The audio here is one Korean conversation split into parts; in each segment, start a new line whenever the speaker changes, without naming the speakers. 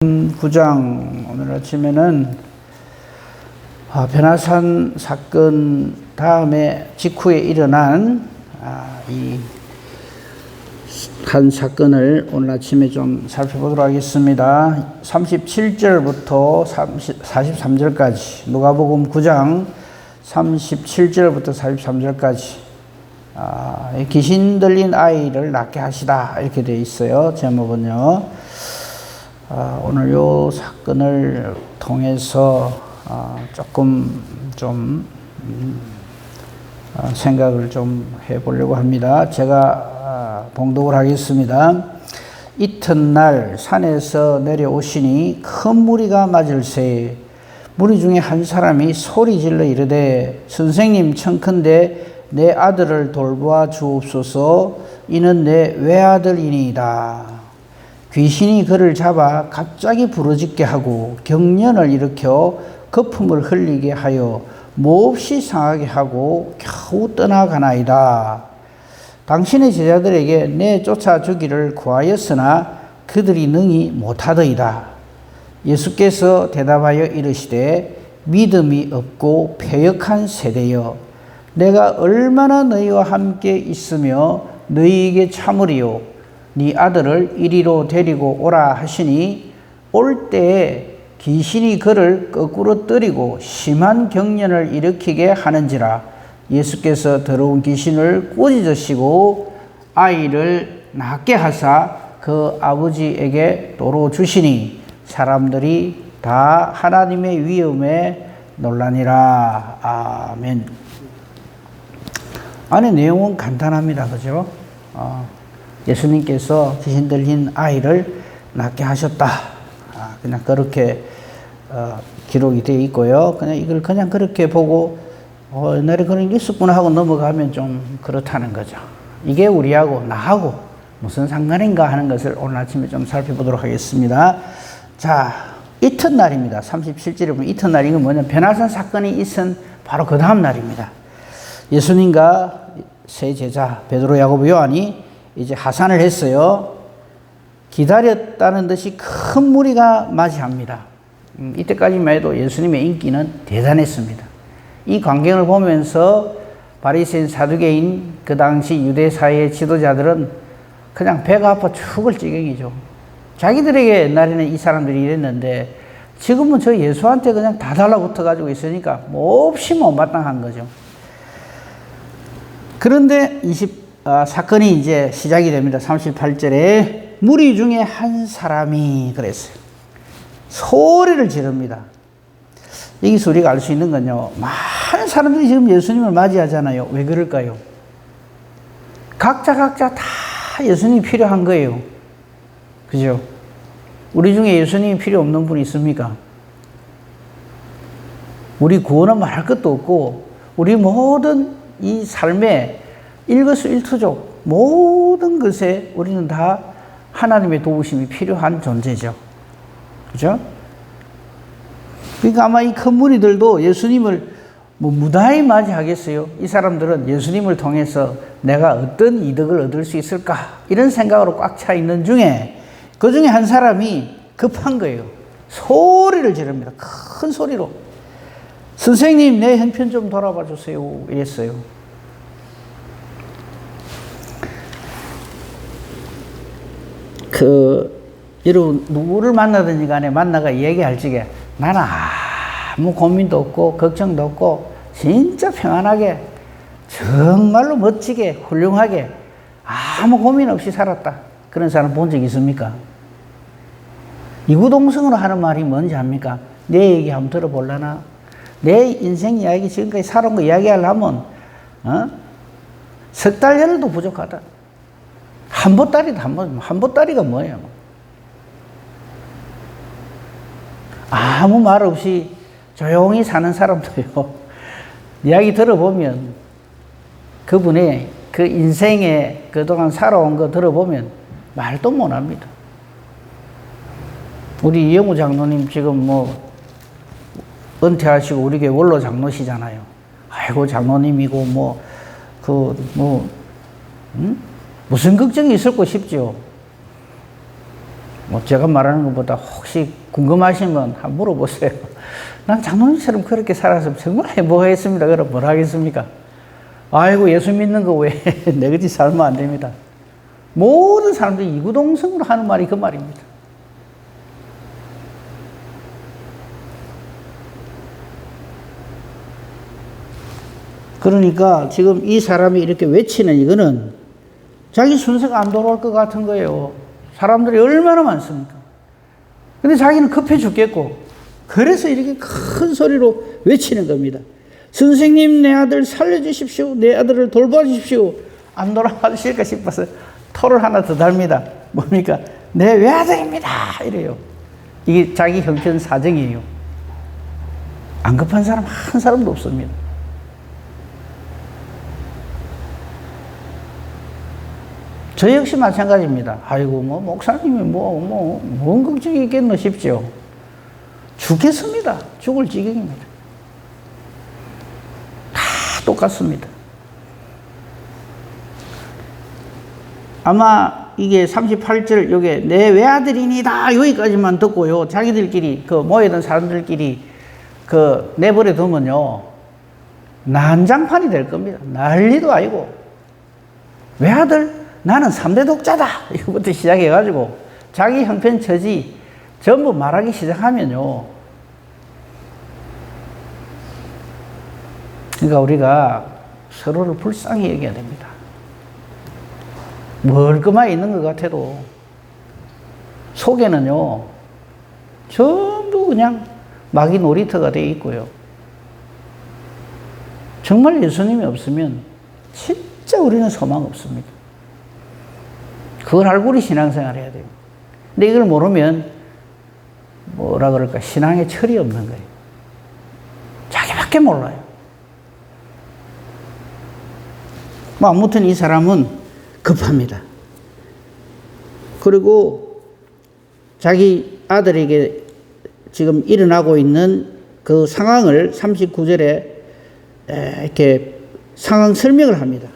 9장 오늘 아침에는 변화산 사건 다음에 직후에 일어난 이 한 사건을 오늘 아침에 좀 살펴보도록 하겠습니다. 37절부터 43절까지 누가복음 9장 37절부터 43절까지 귀신 들린 아이를 낫게 하시다 이렇게 되어 있어요. 제목은요. 오늘 요 사건을 통해서 조금 좀 생각을 좀 해보려고 합니다. 제가 봉독을 하겠습니다. 이튿날 산에서 내려오시니 큰 무리가 맞을새 무리 중에 한 사람이 소리질러 이르되 선생님 청컨대 내 아들을 돌보아 주옵소서. 이는 내 외아들이니이다. 귀신이 그를 잡아 갑자기 부르짖게 하고 경련을 일으켜 거품을 흘리게 하여 몹시 상하게 하고 겨우 떠나가나이다. 당신의 제자들에게 내쫓아 주기를 구하였으나 그들이 능히 못하더이다. 예수께서 대답하여 이르시되 믿음이 없고 패역한 세대여, 내가 얼마나 너희와 함께 있으며 너희에게 참으리요. 네 아들을 이리로 데리고 오라 하시니 올 때에 귀신이 그를 거꾸로 뜨리고 심한 경련을 일으키게 하는지라. 예수께서 더러운 귀신을 꾸짖으시고 아이를 낫게 하사 그 아버지에게 도로 주시니 사람들이 다 하나님의 위엄에 놀라니라. 아멘. 안에 내용은 간단합니다. 그죠? 예수님께서 귀신 들린 아이를 낫게 하셨다. 그냥 그렇게 기록이 되어 있고요. 그냥 이걸 그냥 그렇게 보고 옛날에 그런 게 있었구나 하고 넘어가면 좀 그렇다는 거죠. 이게 우리하고 나하고 무슨 상관인가 하는 것을 오늘 아침에 좀 살펴보도록 하겠습니다. 자, 이튿날입니다. 37절에 보면 이튿날, 이건 뭐냐, 변화산 사건이 있은 바로 그 다음 날입니다. 예수님과 세 제자 베드로, 야고보, 요한이 이제 하산을 했어요. 기다렸다는 듯이 큰 무리가 맞이합니다. 이때까지만 해도 예수님의 인기는 대단했습니다. 이 광경을 보면서 바리새인, 사두개인, 그 당시 유대 사회의 지도자들은 그냥 배가 아파 죽을 지경이죠. 자기들에게 옛날에는 이 사람들이 이랬는데 지금은 저 예수한테 그냥 다 달라붙어 가지고 있으니까 몹시 못마땅한 거죠. 그런데 사건이 이제 시작이 됩니다. 38절에 무리 중에 한 사람이 그랬어요. 소리를 지릅니다. 여기서 우리가 알 수 있는 건요, 많은 사람들이 지금 예수님을 맞이하잖아요. 왜 그럴까요? 각자 다 예수님이 필요한 거예요. 그죠? 우리 중에 예수님이 필요 없는 분이 있습니까? 우리 구원은 말할 것도 없고, 우리 모든 이 삶의 일거수일투족, 모든 것에 우리는 다 하나님의 도우심이 필요한 존재죠. 그죠? 그러니까 아마 이 큰 무리들도 예수님을 무다히 맞이하겠어요. 이 사람들은 예수님을 통해서 내가 어떤 이득을 얻을 수 있을까? 이런 생각으로 꽉 차 있는 중에 그 중에 한 사람이 급한 거예요. 소리를 지릅니다. 큰 소리로. 선생님, 내 형편 좀 돌아봐 주세요. 이랬어요. 여러분, 누구를 만나든지 간에 만나가 얘기할 적에 나는 아무 고민도 없고 걱정도 없고 진짜 평안하게 정말로 멋지게 훌륭하게 아무 고민 없이 살았다. 그런 사람 본 적 있습니까? 이구동성으로 하는 말이 뭔지 압니까? 내 얘기 한번 들어볼라나? 내 인생 이야기 지금까지 살아온 거 이야기하려면 석 달 열도 부족하다. 한 보따리도 한 보따리가 뭐예요? 아무 말 없이 조용히 사는 사람도요, 이야기 들어보면 그분의 그 인생에 그동안 살아온 거 들어보면 말도 못 합니다. 우리 이영우 장로님 지금 은퇴하시고 우리 교회 원로 장로시잖아요. 아이고, 장로님이고 무슨 걱정이 있을까 싶죠. 뭐 제가 말하는 것보다 혹시 궁금하시면 한번 물어보세요. 난 장로님처럼 그렇게 살았으면 정말 행복했습니다. 그럼 뭘 하겠습니까? 아이고 예수 믿는 거 왜 내같이 살면 안 됩니다. 모든 사람들이 이구동성으로 하는 말이 그 말입니다. 그러니까 지금 이 사람이 이렇게 외치는 이거는 자기 순서가 안 돌아올 것 같은 거예요. 사람들이 얼마나 많습니까? 근데 자기는 급해 죽겠고, 그래서 이렇게 큰 소리로 외치는 겁니다. 선생님, 내 아들 살려주십시오. 내 아들을 돌봐주십시오. 안 돌아와주실까 싶어서 토를 하나 더 달니다. 뭡니까? 내 외아들입니다. 이래요. 이게 자기 형편 사정이에요. 안 급한 사람 한 사람도 없습니다. 저 역시 마찬가지입니다. 아이고, 목사님이 뭔 걱정이 있겠노 싶죠. 죽겠습니다. 죽을 지경입니다. 다 똑같습니다. 아마 이게 38절, 요게 내 외아들이니다. 여기까지만 듣고요. 자기들끼리, 모여든 사람들끼리, 내버려 두면요. 난장판이 될 겁니다. 난리도 아니고. 외아들? 나는 3대 독자다. 이거부터 시작해가지고 자기 형편 처지 전부 말하기 시작하면요. 그러니까 우리가 서로를 불쌍히 여겨야 됩니다. 멀끔하게 있는 것 같아도 속에는요. 전부 그냥 마귀 놀이터가 되어 있고요. 정말 예수님이 없으면 진짜 우리는 소망 없습니다. 그걸 알고 우리 신앙생활 해야 돼요. 근데 이걸 모르면 뭐라 그럴까, 신앙에 철이 없는 거예요. 자기밖에 몰라요. 아무튼 이 사람은 급합니다. 그리고 자기 아들에게 지금 일어나고 있는 그 상황을 39절에 이렇게 상황 설명을 합니다.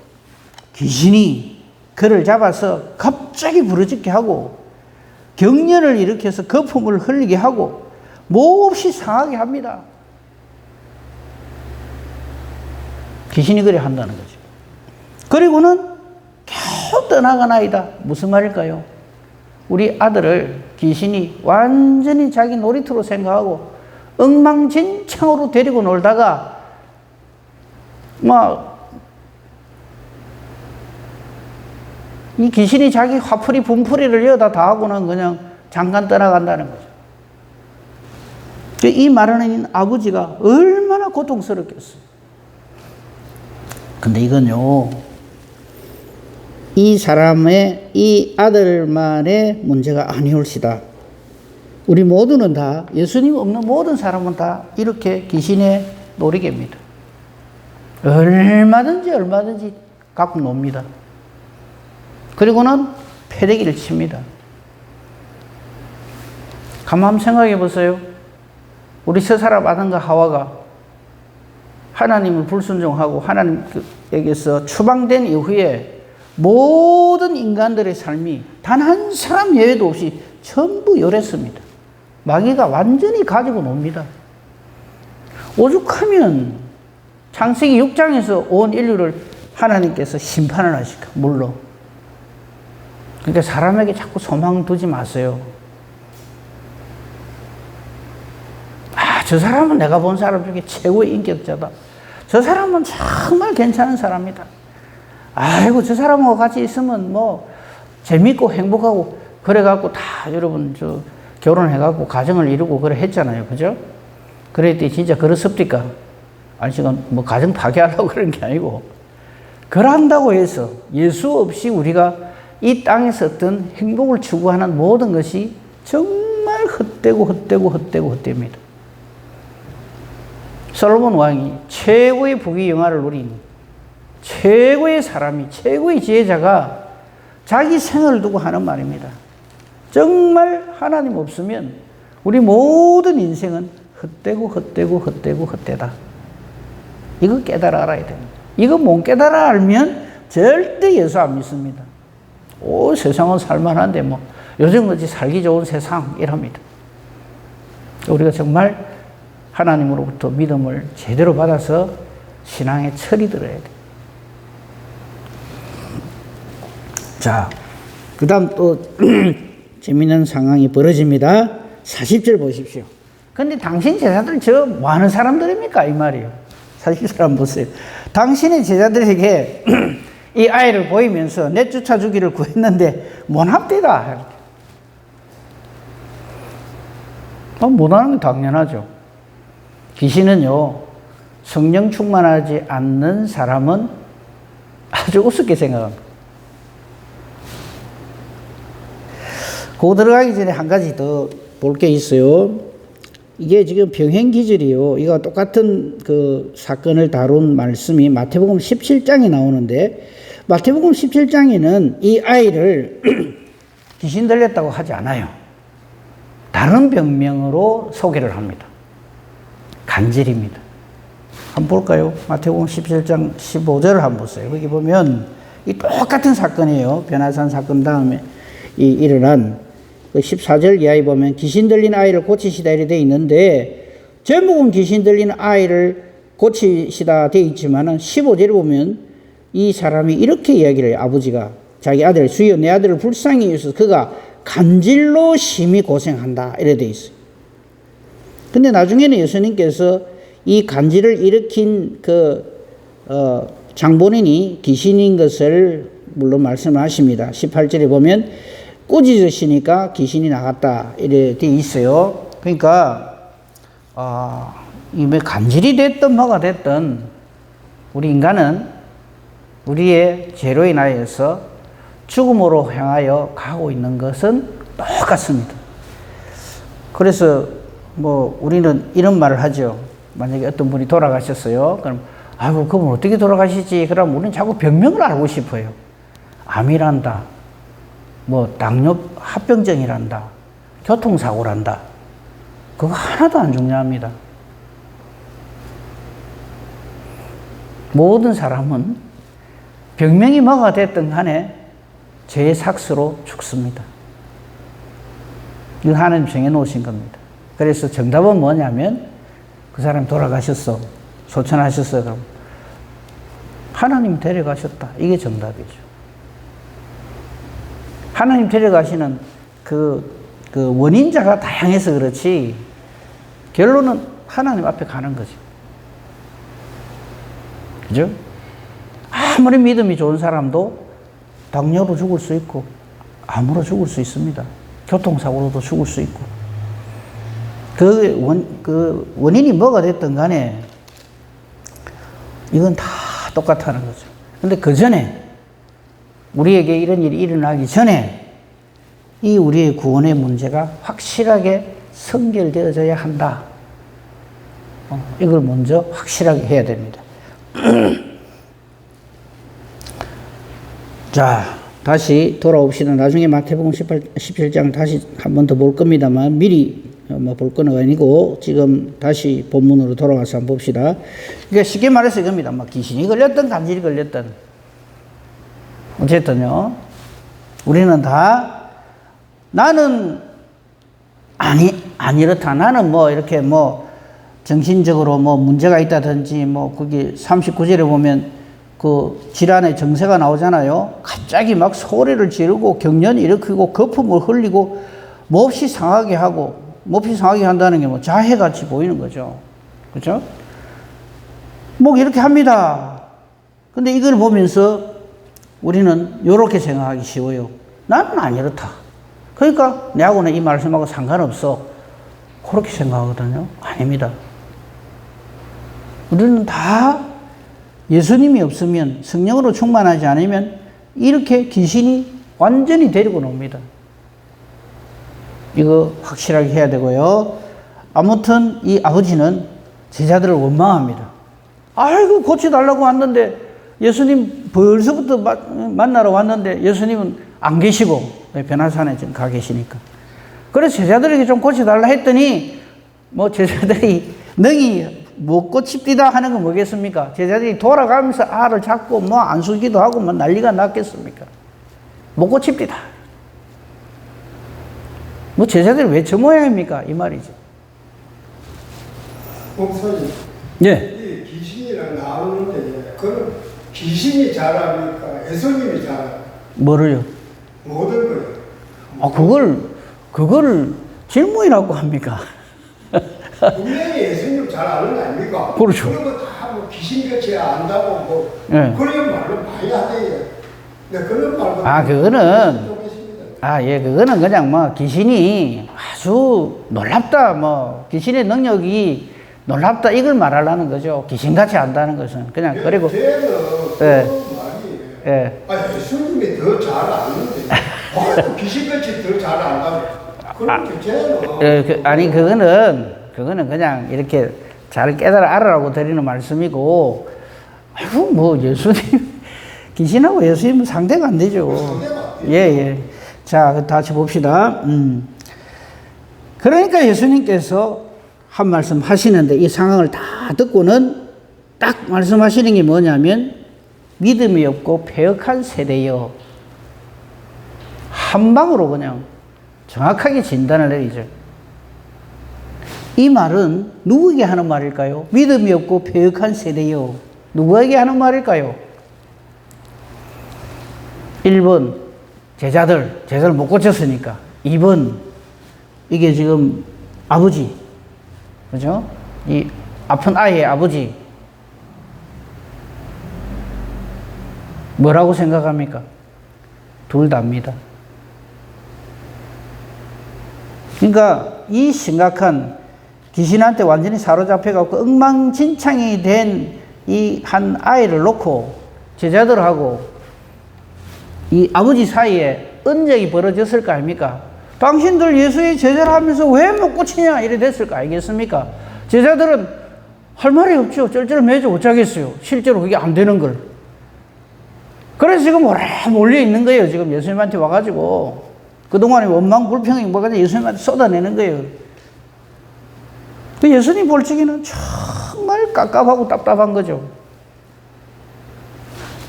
귀신이 그를 잡아서 갑자기 부르짖게 하고 경련을 일으켜서 거품을 흘리게 하고 몹시 상하게 합니다. 귀신이 그래 한다는 거죠. 그리고는 겨우 떠나가나이다. 무슨 말일까요? 우리 아들을 귀신이 완전히 자기 놀이터로 생각하고 엉망진창으로 데리고 놀다가 이 귀신이 자기 화풀이 분풀이를 여다 다 하고는 그냥 잠깐 떠나간다는 거죠. 이 말을 하는 아버지가 얼마나 고통스럽겠어요. 근데 이건요, 이 사람의 이 아들만의 문제가 아니올시다. 우리 모두는 다, 예수님 없는 모든 사람은 다 이렇게 귀신의 놀이개입니다. 얼마든지 갖고 놉니다. 그리고는 패대기를 칩니다. 가만 생각해 보세요. 우리 서사람 아담과 하와가 하나님을 불순종하고 하나님에게서 추방된 이후에 모든 인간들의 삶이 단 한 사람 예외도 없이 전부 요랬습니다. 마귀가 완전히 가지고 놉니다. 오죽하면 창세기 6장에서 온 인류를 하나님께서 심판을 하실까, 물론. 그러니까 사람에게 자꾸 소망 두지 마세요. 저 사람은 내가 본 사람 중에 최고의 인격자다. 저 사람은 정말 괜찮은 사람이다. 아이고, 저 사람하고 같이 있으면 재밌고 행복하고, 그래갖고 다 여러분, 결혼해갖고 가정을 이루고 그래 했잖아요. 그죠? 그랬더니 진짜 그렇습니까? 아니, 지금 가정 파괴하려고 그런 게 아니고, 그런다고 해서 예수 없이 우리가 이 땅에서 어떤 행복을 추구하는 모든 것이 정말 헛되입니다. 솔로몬 왕이 최고의 부귀 영화를 누린 최고의 사람이, 최고의 지혜자가 자기 생을 두고 하는 말입니다. 정말 하나님 없으면 우리 모든 인생은 헛되다. 이거 깨달아 알아야 됩니다. 이거 못 깨달아 알면 절대 예수 안 믿습니다. 세상은 살만한데 요즘같이 살기 좋은 세상이랍니다. 우리가 정말 하나님으로부터 믿음을 제대로 받아서 신앙에 철이 들어야 돼. 자, 그 다음 또 재미있는 상황이 벌어집니다. 40절 보십시오. 근데 당신 제자들 저 뭐 하는 사람들입니까? 이 말이에요. 40절 한번 보세요. 당신의 제자들에게 이 아이를 보이면서 내쫓아 주기를 구했는데 못합디다. 못하는 게 당연하죠. 귀신은요, 성령 충만하지 않는 사람은 아주 우습게 생각합니다. 그 들어가기 전에 한 가지 더 볼 게 있어요. 이게 지금 병행기절이요. 이거 똑같은 그 사건을 다룬 말씀이 마태복음 17장에 나오는데, 마태복음 17장에는 이 아이를 귀신 들렸다고 하지 않아요. 다른 병명으로 소개를 합니다. 간질입니다. 한번 볼까요? 마태복음 17장 15절을 한번 보세요. 거기 보면 이 똑같은 사건이에요. 변화산 사건 다음에 일어난 그 14절 이하에 보면 귀신 들린 아이를 고치시다 이렇게 되어 있는데, 제목은 귀신 들린 아이를 고치시다 되어 있지만은 15절에 보면 이 사람이 이렇게 이야기를 해요. 아버지가 자기 아들, 주여 내 아들을 불쌍히 여기서 그가 간질로 심히 고생한다 이렇게 되어 있어요. 근데 나중에는 예수님께서 이 간질을 일으킨 장본인이 귀신인 것을 물론 말씀을 하십니다. 18절에 보면 꾸짖으시니까 귀신이 나갔다 이렇게 되어 있어요. 그러니까 이게 간질이 됐든 뭐가 됐든 우리 인간은 우리의 죄로 인하여서 죽음으로 향하여 가고 있는 것은 똑같습니다. 그래서 뭐 우리는 이런 말을 하죠. 만약에 어떤 분이 돌아가셨어요. 그럼 아이고 그분 어떻게 돌아가시지? 그럼 우리는 자꾸 병명을 알고 싶어요. 암이란다. 뭐 당뇨 합병증이란다. 교통사고란다. 그거 하나도 안 중요합니다. 모든 사람은 병명이 뭐가 됐든 간에 죄의 삭스로 죽습니다. 이거 하나님 정해놓으신 겁니다. 그래서 정답은 뭐냐면 그 사람 돌아가셨어. 소천하셨어. 그럼 하나님 데려가셨다. 이게 정답이죠. 하나님 데려가시는 그 원인자가 다양해서 그렇지 결론은 하나님 앞에 가는 거죠. 그죠? 아무리 믿음이 좋은 사람도 당뇨로 죽을 수 있고 암으로 죽을 수 있습니다. 교통사고로도 죽을 수 있고 그 원인이 뭐가 됐든 간에 이건 다 똑같다는 거죠. 근데 그 전에 우리에게 이런 일이 일어나기 전에 이 우리의 구원의 문제가 확실하게 성결되어져야 한다. 이걸 먼저 확실하게 해야 됩니다. 자, 다시 돌아옵시다. 나중에 마태복음 17장 다시 한 번 더 볼 겁니다만 미리 볼 건 아니고 지금 다시 본문으로 돌아가서 한번 봅시다. 그러니까 쉽게 말해서 이겁니다. 막 귀신이 걸렸든 간질이 걸렸든 어쨌든요. 우리는 다 나는 안 이렇다. 나는 뭐 이렇게 뭐 정신적으로 뭐 문제가 있다든지 뭐 거기 39절에 보면 그 질환의 정세가 나오잖아요. 갑자기 막 소리를 지르고 경련을 일으키고 거품을 흘리고 몹시 상하게 하고 몹시 상하게 한다는 게 뭐 자해같이 보이는 거죠. 그렇죠? 뭐 이렇게 합니다. 근데 이걸 보면서 우리는 이렇게 생각하기 쉬워요. 나는 안 이렇다. 그러니까 내하고는 이 말씀하고 상관없어. 그렇게 생각하거든요. 아닙니다. 우리는 다 예수님이 없으면 성령으로 충만하지 않으면 이렇게 귀신이 완전히 데리고 놉니다. 이거 확실하게 해야 되고요. 아무튼 이 아버지는 제자들을 원망합니다. 아이고 고쳐달라고 왔는데 예수님 벌써부터 만나러 왔는데 예수님은 안 계시고 변화산에 지금 가 계시니까. 그래서 제자들에게 좀 고쳐달라 했더니 뭐 제자들이 능히 못 고칩디다 하는 건 뭐겠습니까? 제자들이 돌아가면서 알을 잡고 뭐 안수기도 하고 뭐 난리가 났겠습니까? 못 고칩디다. 뭐 제자들이 왜 저 모양입니까? 이 말이죠.
목사님,
예.
이 귀신이랑 나오는데 그럼 귀신이 잘합니까? 예수님이 잘합니까?
뭐를요?
모든 거요.
아, 그걸 질문이라고 합니까?
분명히 예수님 잘 아는 거 아닙니까?
그렇죠.
그런 거다뭐 귀신같이 안다고 뭐
예.
그런 말로 많이 하대요. 근데 그런 말도
그거는 그냥 뭐 귀신이 아주 놀랍다, 뭐 귀신의 능력이 놀랍다 이걸 말하려는 거죠. 귀신같이 안다는 것은 그냥 그리고
쟤는
예.
그 말이
예.
예수님이 더 잘 아는데 귀신같이 더 잘 안다고 그렇게 쟤는
아니 그거는 그냥 이렇게 잘 깨달아 알아라고 드리는 말씀이고, 아이고 뭐 예수님 귀신하고 예수님은 상대가 안 되죠. 예. 자, 다시 봅시다. 그러니까 예수님께서 한 말씀 하시는데 이 상황을 다 듣고는 딱 말씀하시는 게 뭐냐면 믿음이 없고 패역한 세대여. 한 방으로 그냥 정확하게 진단을 내리죠. 이 말은 누구에게 하는 말일까요? 믿음이 없고 패역한 세대여. 누구에게 하는 말일까요? 1번 제자들 못 고쳤으니까. 2번 이게 지금 아버지, 그죠? 이 아픈 아이의 아버지. 뭐라고 생각합니까? 둘 다입니다. 그러니까 이 심각한 귀신한테 완전히 사로잡혀갖고 엉망진창이 된 이 한 아이를 놓고 제자들하고 이 아버지 사이에 언쟁이 벌어졌을 거 아닙니까? 당신들 예수의 제자를 하면서 왜 못 고치냐 이래 됐을 거 아니겠습니까? 제자들은 할 말이 없죠. 쩔쩔매죠. 어쩌겠어요. 실제로 그게 안 되는 걸. 그래서 지금 오래 몰려 있는 거예요. 지금 예수님한테 와가지고 그동안에 원망 불평이 뭐가 예수님한테 쏟아내는 거예요. 그 예수님 볼 적에는 정말 깝깝하고 답답한 거죠.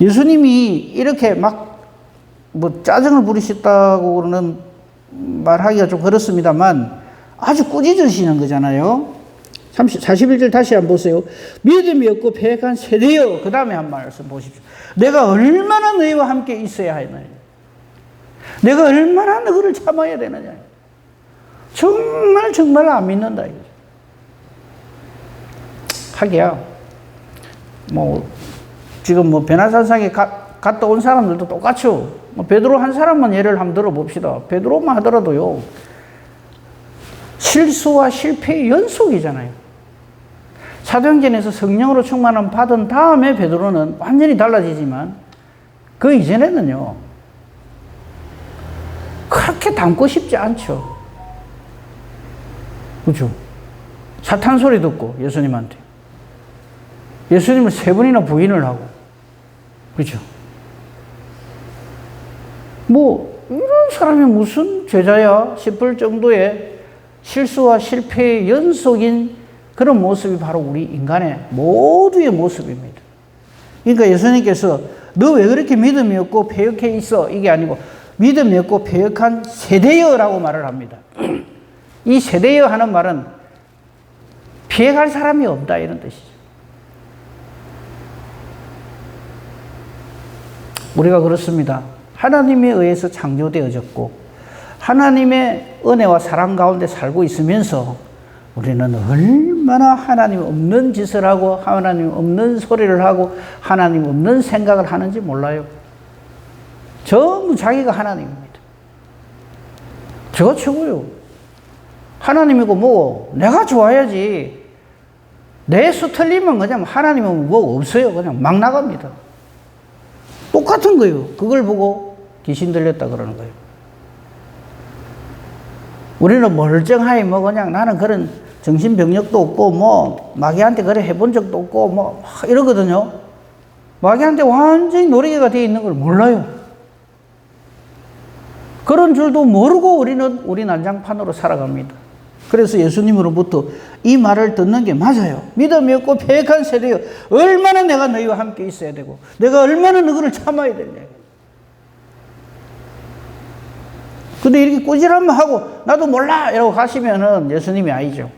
예수님이 이렇게 막 뭐 짜증을 부리셨다고 그러는 말하기가 좀 그렇습니다만 아주 꾸짖으시는 거잖아요. 41절 다시 한번 보세요. 믿음이 없고 패역한 세대여. 그 다음에 한 말씀 보십시오. 내가 얼마나 너희와 함께 있어야 하느냐. 내가 얼마나 너희를 참아야 되느냐. 정말 안 믿는다. 하기야 뭐 지금 뭐 베나산상에 갔다 온 사람들도 똑같죠. 뭐 베드로 한 사람만 예를 한번 들어봅시다. 베드로만 하더라도요, 실수와 실패의 연속이잖아요. 사도행전에서 성령으로 충만함 받은 다음에 베드로는 완전히 달라지지만 그 이전에는요 그렇게 닮고 싶지 않죠. 그렇죠? 사탄 소리 듣고 예수님한테 예수님을 3번이나 부인을 하고, 그렇죠? 뭐 이런 사람이 무슨 제자야 싶을 정도의 실수와 실패의 연속인 그런 모습이 바로 우리 인간의 모두의 모습입니다. 그러니까 예수님께서 너 왜 그렇게 믿음이 없고 패역해 있어? 이게 아니고 믿음이 없고 패역한 세대여라고 말을 합니다. 이 세대여 하는 말은 피해갈 사람이 없다 이런 뜻이죠. 우리가 그렇습니다. 하나님에 의해서 창조되어졌고 하나님의 은혜와 사랑 가운데 살고 있으면서 우리는 얼마나 하나님 없는 짓을 하고 하나님 없는 소리를 하고 하나님 없는 생각을 하는지 몰라요. 전부 자기가 하나님입니다. 저거 최고요. 하나님이고 뭐고 내가 좋아야지. 내 수 틀리면 그냥 하나님은 뭐 없어요. 그냥 막 나갑니다. 똑같은 거예요. 그걸 보고 귀신 들렸다 그러는 거예요. 우리는 멀쩡하게 뭐 그냥 나는 그런 정신병력도 없고 뭐 마귀한테 그래 해본 적도 없고 뭐 이러거든요. 마귀한테 완전히 노리개가 되어 있는 걸 몰라요. 그런 줄도 모르고 우리는 우리 난장판으로 살아갑니다. 그래서 예수님으로부터 이 말을 듣는 게 맞아요. 믿음이 없고 패역한 세대여. 얼마나 내가 너희와 함께 있어야 되고 내가 얼마나 너희를 참아야 되냐. 근데 이렇게 꾸지람만 하고 나도 몰라 이러고 가시면은 예수님이 아니죠.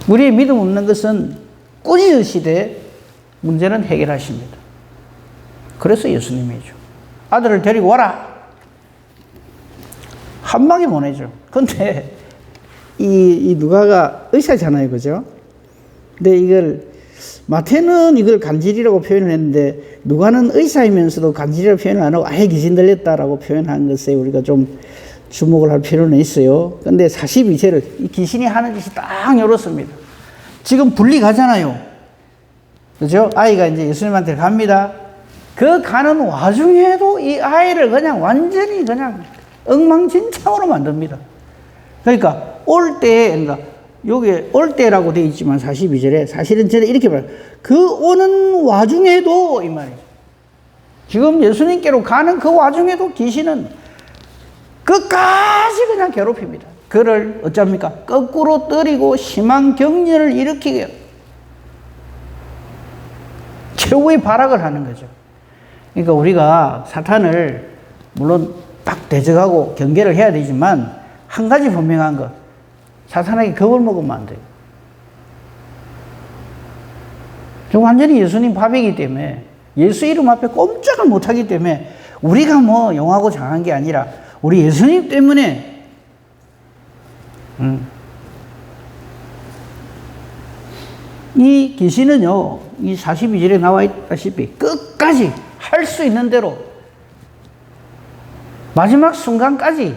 우리의 믿음 없는 것은 꾸짖으시되 문제는 해결하십니다. 그래서 예수님이죠. 아들을 데리고 와라. 한 방에 보내죠. 근데 이 누가가 의사잖아요. 그죠? 근데 이걸 마태는 이걸 간질이라고 표현을 했는데 누가는 의사이면서도 간질이라고 표현을 안 하고 아예 귀신 들렸다라고 표현한 것에 우리가 좀 주목을 할 필요는 있어요. 근데 42절을 이 귀신이 하는 짓이 딱 이렇습니다. 지금 분리 가잖아요. 그죠? 아이가 이제 예수님한테 갑니다. 그 가는 와중에도 이 아이를 그냥 완전히 그냥 엉망진창으로 만듭니다. 그러니까 올 때, 그러니까 여기 올 때라고 되어 있지만 42절에 사실은 저는 이렇게 말해요. 그 오는 와중에도 이 말이에요. 지금 예수님께로 가는 그 와중에도 귀신은 끝까지 그냥 괴롭힙니다. 그를 어쩝니까? 거꾸로 때리고 심한 격렬을 일으키게 최후의 발악을 하는 거죠. 그러니까 우리가 사탄을 물론 딱 대적하고 경계를 해야 되지만 한 가지 분명한 것, 사탄에게 겁을 먹으면 안 돼요. 완전히 예수님 밥이기 때문에 예수 이름 앞에 꼼짝을 못하기 때문에 우리가 뭐 용하고 장한 게 아니라 우리 예수님 때문에 이 귀신은요, 이 42절에 나와 있다시피 끝까지 할 수 있는 대로 마지막 순간까지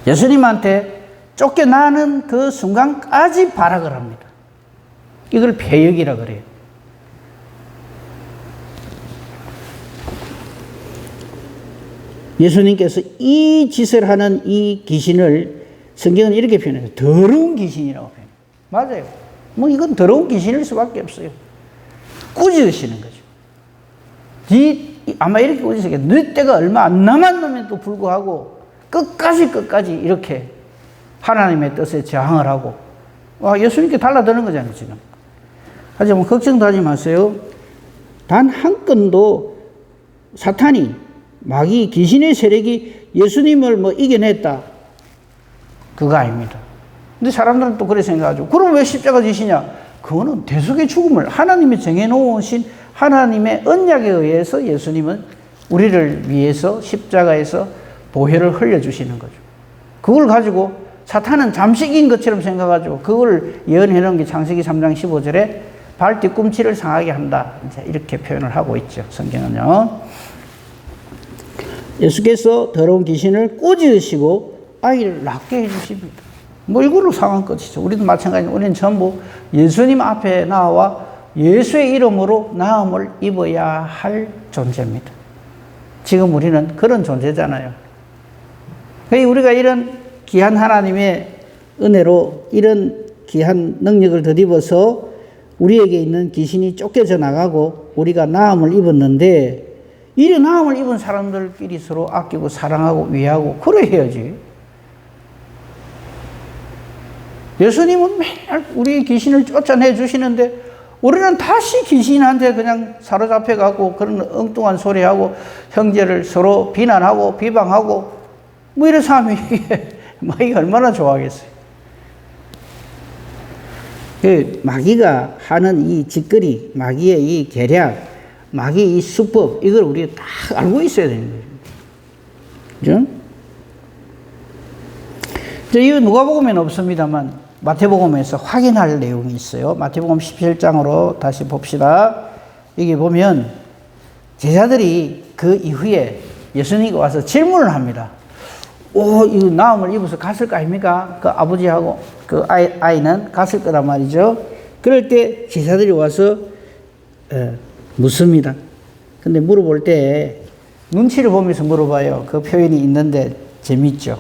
예수님한테 쫓겨나는 그 순간까지 발악을 합니다. 이걸 폐역이라 그래요. 예수님께서 이 짓을 하는 이 귀신을 성경은 이렇게 표현해요. 더러운 귀신이라고 표현해요. 맞아요. 뭐 이건 더러운 귀신일 수밖에 없어요. 꾸짖으시는 거죠. 아마 이렇게 꾸짖으시겠죠. 너 때가 얼마 안 남았는데도 불구하고 끝까지 이렇게 하나님의 뜻에 저항을 하고 예수님께 달라드는 거잖아요, 지금. 하지만 걱정도 하지 마세요. 단 한 건도 사탄이, 마귀, 귀신의 세력이 예수님을 뭐 이겨냈다. 그거 아닙니다. 근데 사람들은 또 그렇게 생각하죠. 그럼 왜 십자가 지시냐? 그거는 대속의 죽음을 하나님이 정해놓으신 하나님의 언약에 의해서 예수님은 우리를 위해서 십자가에서 보혈을 흘려주시는 거죠. 그걸 가지고 사탄은 잠시 이긴 것처럼 생각하죠. 그걸 예언해 놓은 게 창세기 3장 15절에 발 뒤꿈치를 상하게 한다. 이제 이렇게 표현을 하고 있죠. 성경은요. 예수께서 더러운 귀신을 꾸짖으시고 아이를 낫게 해주십니다. 뭐 이걸로 상황 끝이죠. 우리도 마찬가지입니다. 우리는 전부 예수님 앞에 나와 예수의 이름으로 나음을 입어야 할 존재입니다. 지금 우리는 그런 존재잖아요. 그러니까 우리가 이런 귀한 하나님의 은혜로 이런 귀한 능력을 덧입어서 우리에게 있는 귀신이 쫓겨져 나가고 우리가 나음을 입었는데 이런 나음을 입은 사람들끼리 서로 아끼고 사랑하고 위하고 그래 해야지. 예수님은 매일 우리 귀신을 쫓아내 주시는데 우리는 다시 귀신한테 그냥 사로잡혀가고 그런 엉뚱한 소리하고 형제를 서로 비난하고 비방하고 뭐 이런 삶이 마귀가 얼마나 좋아하겠어요. 마귀가 하는 이 짓거리, 마귀의 이 계략, 마귀의 이 수법, 이걸 우리가 딱 알고 있어야 되는 거죠. 그죠? 이 누가복음에는 없습니다만 마태복음에서 확인할 내용이 있어요. 마태복음 17장으로 다시 봅시다. 여기 보면 제자들이 그 이후에 예수님이 와서 질문을 합니다. 이 나음을 입어서 갔을 거 아닙니까? 그 아버지하고 그 아이는 갔을 거란 말이죠. 그럴 때 제자들이 와서 묻습니다. 근데 물어볼 때 눈치를 보면서 물어봐요. 그 표현이 있는데 재밌죠.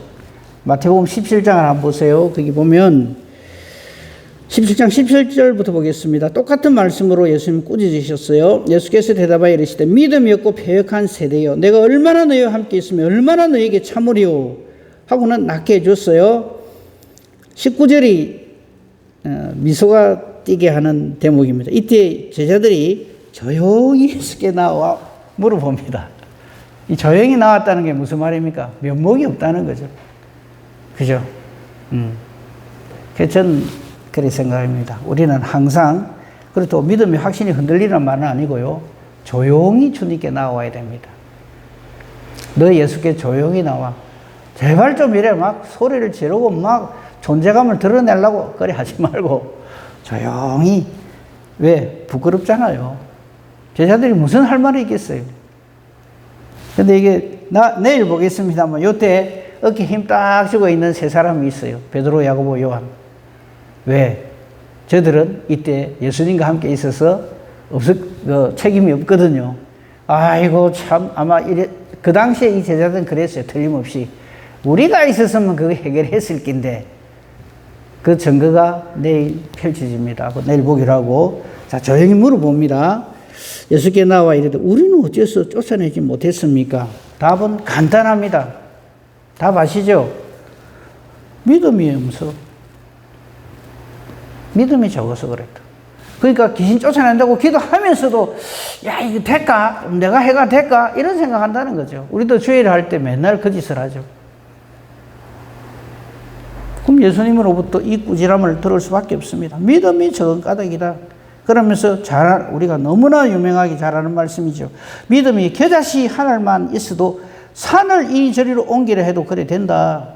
마태복음 17장을 한번 보세요. 거기 보면 17장 17절부터 보겠습니다. 똑같은 말씀으로 예수님 꾸짖으셨어요. 예수께서 대답하여 이르시되 믿음이 없고 패역한 세대여 내가 얼마나 너희와 함께 있으며 얼마나 너희에게 참으리오 하고는 낫게 해줬어요. 19절이 미소가 띄게 하는 대목입니다. 이때 제자들이 조용히 예수께 나와 물어봅니다. 이 조용히 나왔다는 게 무슨 말입니까? 면목이 없다는 거죠. 그죠? 그래서 전 그렇게 생각합니다. 우리는 항상, 그리고 또 믿음이 확신이 흔들리는 말은 아니고요. 조용히 주님께 나와야 됩니다. 너 예수께 조용히 나와. 제발 좀 이래 막 소리를 지르고 막 존재감을 드러내려고 그래 하지 말고 조용히. 왜? 부끄럽잖아요. 제자들이 무슨 할 말이 있겠어요. 근데 이게 내일 보겠습니다만 요때 어깨 힘 딱 주고 있는 세 사람이 있어요. 베드로, 야고보, 요한. 왜? 저들은 이때 예수님과 함께 있어서 책임이 없거든요. 아이고 참 아마 그 당시에 이 제자들은 그랬어요. 틀림없이. 우리가 있었으면 그거 해결했을 낀데 그 증거가 내일 펼쳐집니다. 내일 보기로 하고. 자, 조용히 물어봅니다. 예수께 나와 이르되 우리는 어째서 쫓아내지 못했습니까? 답은 간단합니다. 답 아시죠? 믿음이 없어. 믿음이 적어서 그랬다. 그러니까 귀신 쫓아낸다고 기도하면서도 야 이거 될까? 내가 해가 될까? 이런 생각한다는 거죠. 우리도 주일을 할 때 맨날 그 짓을 하죠. 그럼 예수님으로부터 이 꾸지람을 들을 수밖에 없습니다. 믿음이 적은 까닭이다. 그러면서 우리가 너무나 유명하게 잘 아는 말씀이죠. 믿음이 겨자씨 하늘만 있어도 산을 이리저리로 옮기려 해도 그래 된다.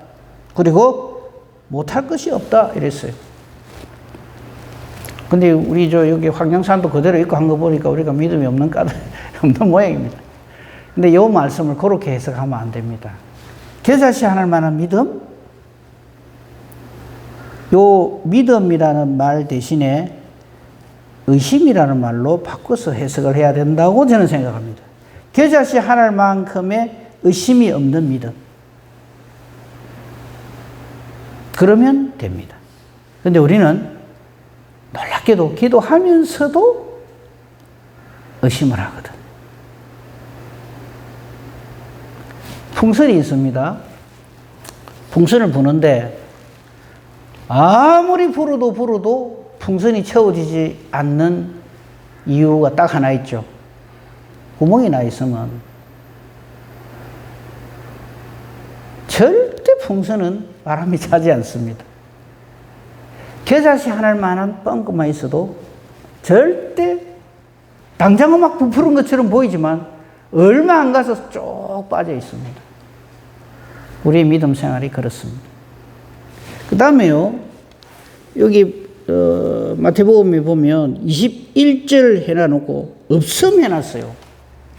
그리고 못할 것이 없다. 이랬어요. 근데 우리 여기 황령산도 그대로 있고 한 거 보니까 우리가 믿음이 없는 모양입니다. 근데 이 말씀을 그렇게 해석하면 안 됩니다. 겨자씨 하늘만한 믿음? 요 믿음이라는 말 대신에 의심이라는 말로 바꿔서 해석을 해야 된다고 저는 생각합니다. 겨자씨 하늘만큼의 의심이 없는 믿음. 그러면 됩니다. 그런데 우리는 놀랍게도 기도하면서도 의심을 하거든. 풍선이 있습니다. 풍선을 부는데 아무리 불어도 풍선이 채워지지 않는 이유가 딱 하나 있죠. 구멍이 나 있으면 절대 풍선은 바람이 차지 않습니다. 겨자씨 하늘만한 뻥끗만 있어도 절대 당장은 막 부푸른 것처럼 보이지만 얼마 안 가서 쭉 빠져 있습니다. 우리의 믿음 생활이 그렇습니다. 그 다음에요, 여기 마태복음에 보면 21절 해놔놓고 없음 해놨어요.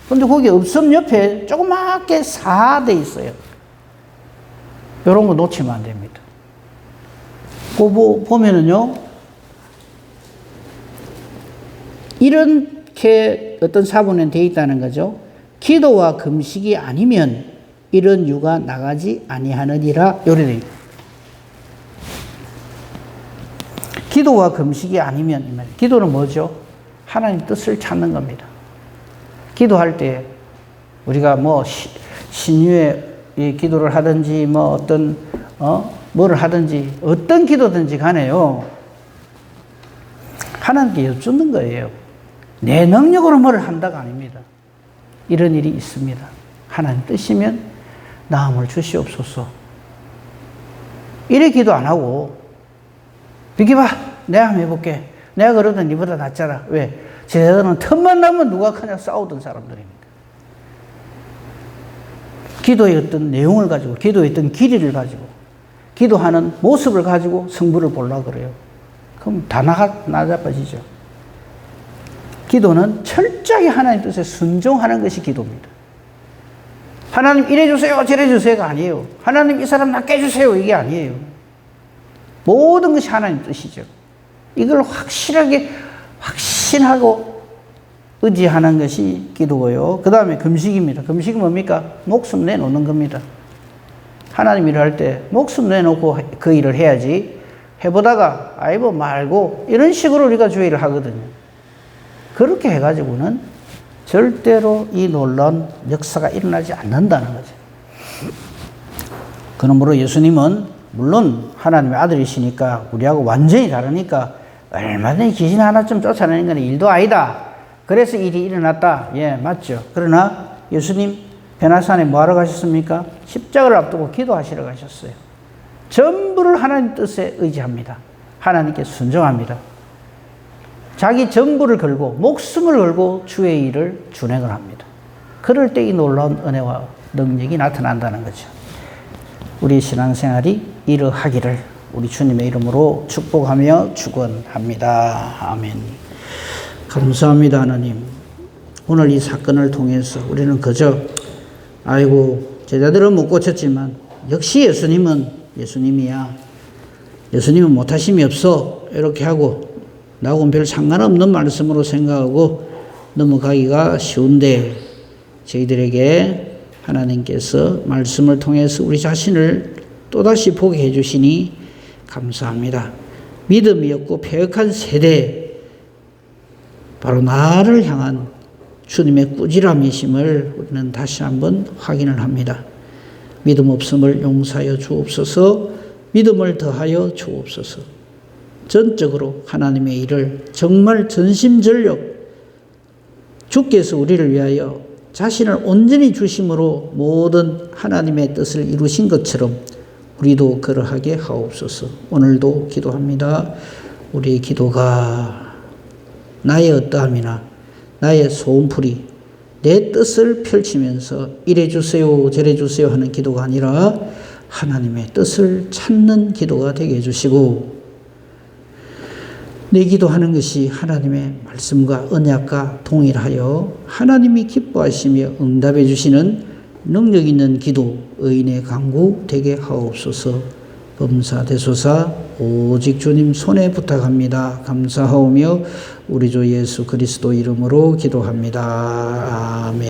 근데 거기 없음 옆에 조그맣게 사 돼 있어요. 이런 거 놓치면 안 됩니다. 그거 보면은요, 이렇게 어떤 사본에 되어 있다는 거죠. 기도와 금식이 아니면 이런 유가 나가지 아니하느니라. 요래 되어 있습니다. 기도와 금식이 아니면, 기도는 뭐죠? 하나님 뜻을 찾는 겁니다. 기도할 때 우리가 뭐 신유의 기도를 하든지 뭐 어떤 뭐를 하든지 어떤 기도든지 간에요, 하나님께 여쭙는 거예요. 내 능력으로 뭐를 한다가 아닙니다. 이런 일이 있습니다. 하나님 뜻이면 나음을 주시옵소서. 이래 기도 안 하고 비켜봐, 내가 한번 해볼게. 내가 그러던 니보다 낫잖아. 왜? 제자들은 틈만 나면 누가 크냐 싸우던 사람들입니다. 기도의 어떤 내용을 가지고, 기도의 어떤 길이를 가지고, 기도하는 모습을 가지고 성부를 보려고 그래요. 그럼 다 나자빠지죠. 기도는 철저하게 하나님 뜻에 순종하는 것이 기도입니다. 하나님 이래주세요, 저래주세요가 아니에요. 하나님 이 사람 낫게 해주세요, 이게 아니에요. 모든 것이 하나님 뜻이죠. 이걸 확신하고 의지하는 것이 기도고요. 그 다음에 금식입니다. 금식은 뭡니까? 목숨 내놓는 겁니다. 하나님 일을 할 때 목숨 내놓고 그 일을 해야지, 해보다가 아이고 말고 이런 식으로 우리가 주의를 하거든요. 그렇게 해가지고는 절대로 이 놀라운 역사가 일어나지 않는다는 거죠. 그러므로 예수님은 물론 하나님의 아들이시니까 우리하고 완전히 다르니까 얼마든지 귀신 하나쯤 쫓아내는 건 일도 아니다. 그래서 일이 일어났다. 예, 맞죠. 그러나 예수님 베나산에 뭐하러 가셨습니까? 십자가를 앞두고 기도하시러 가셨어요. 전부를 하나님 뜻에 의지합니다. 하나님께 순종합니다. 자기 전부를 걸고 목숨을 걸고 주의 일을 준행을 합니다. 그럴 때 이 놀라운 은혜와 능력이 나타난다는 거죠. 우리 신앙생활이 이러하기를 우리 주님의 이름으로 축복하며 축원합니다. 아멘. 감사합니다, 하나님. 오늘 이 사건을 통해서 우리는 그저 아이고 제자들은 못 고쳤지만 역시 예수님이야. 예수님은 못하심이 없어. 이렇게 하고 나하고는 별 상관없는 말씀으로 생각하고 넘어가기가 쉬운데 저희들에게 하나님께서 말씀을 통해서 우리 자신을 또다시 보게 해주시니 감사합니다. 믿음이 없고 패역한 세대, 바로 나를 향한 주님의 꾸지람이심을 우리는 다시 한번 확인을 합니다. 믿음 없음을 용서하여 주옵소서. 믿음을 더하여 주옵소서. 전적으로 하나님의 일을 정말 전심전력 주께서 우리를 위하여 자신을 온전히 주심으로 모든 하나님의 뜻을 이루신 것처럼 우리도 그러하게 하옵소서. 오늘도 기도합니다. 우리의 기도가 나의 어떠함이나 나의 소원풀이 내 뜻을 펼치면서 이래 주세요 저래 주세요 하는 기도가 아니라 하나님의 뜻을 찾는 기도가 되게 해주시고, 내 기도하는 것이 하나님의 말씀과 언약과 동일하여 하나님이 기뻐하시며 응답해 주시는 능력 있는 기도, 의인의 간구 되게 하옵소서. 범사대소사 오직 주님 손에 부탁합니다. 감사하오며 우리 주 예수 그리스도 이름으로 기도합니다. 아멘.